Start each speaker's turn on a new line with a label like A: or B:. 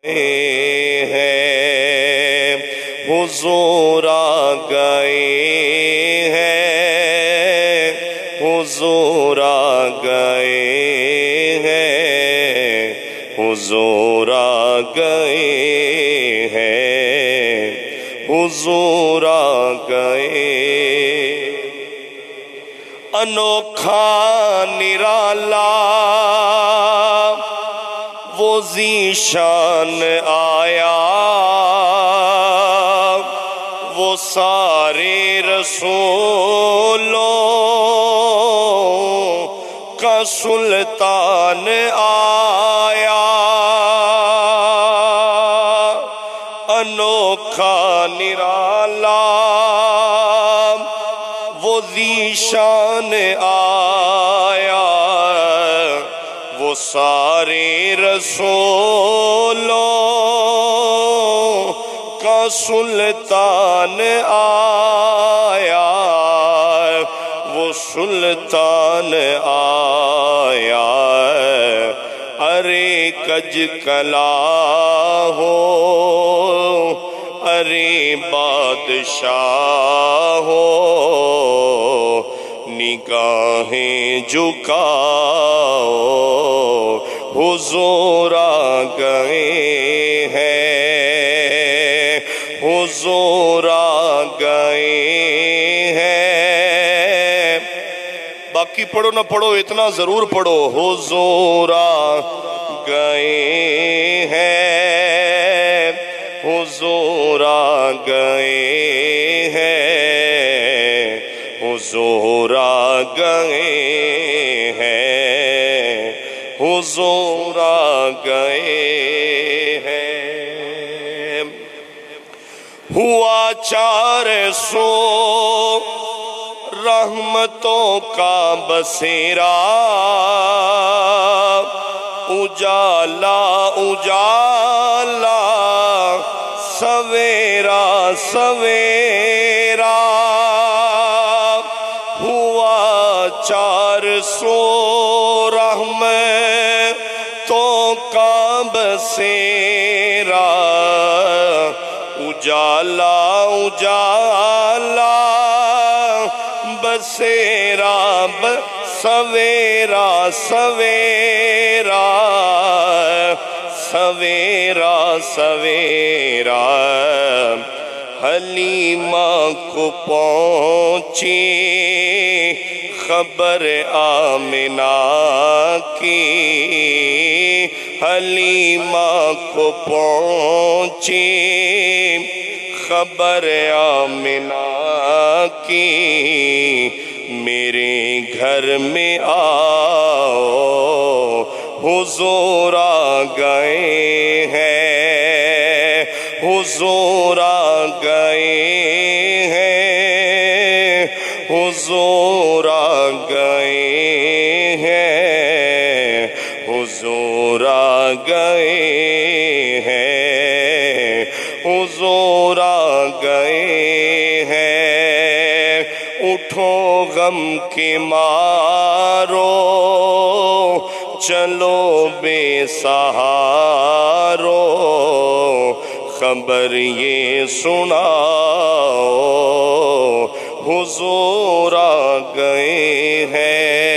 A: ہیں، حضور آ گئے ہیں، حضور آ گئے ہیں، حضور آ گئے ہیں، حضور آ گئے۔ انوکھا نرالا وہ ذیشان آیا، وہ سارے رسولوں کا سلطان آیا۔ انوکھا نرالا وہ ذیشان آیا، وہ سارے رسولوں کا سلطان آیا، وہ سلطان آیا۔ ارے کج کلا ہو، ارے بادشاہ ہو، نگاہیں جھکاؤ، حضور آ گئے ہیں، حضور آ گئے ہیں۔ باقی پڑھو نہ پڑھو، اتنا ضرور پڑھو، حضور آ گئے ہیں، حضور آ گئے ہیں، حضور آ گئے ہیں، حضور آ گئے ہیں۔ ہوا 400 رحمتوں کا بسیرا، اجالا اجالا، سویرا سویرا۔ ہوا 400 رحمتوں کا بسیرا، اجالا اجالا، بسیرا سویرا سویرا، سویرا سویرا۔ حلیمہ کو پہنچی خبر آمنہ کی، حلیمہ کو پہنچی خبر آمنہ کی، میرے گھر میں آؤ، حضور آ گئے ہیں، حضور آ گئے ہیں، حضور آ گئے ہیں، حضور آ گئے ہیں، حضور آ گئے ہیں۔ اٹھو غم کے مارو، چلو بے سہارو، خبر یہ سناؤ، حضور آ گئے ہیں۔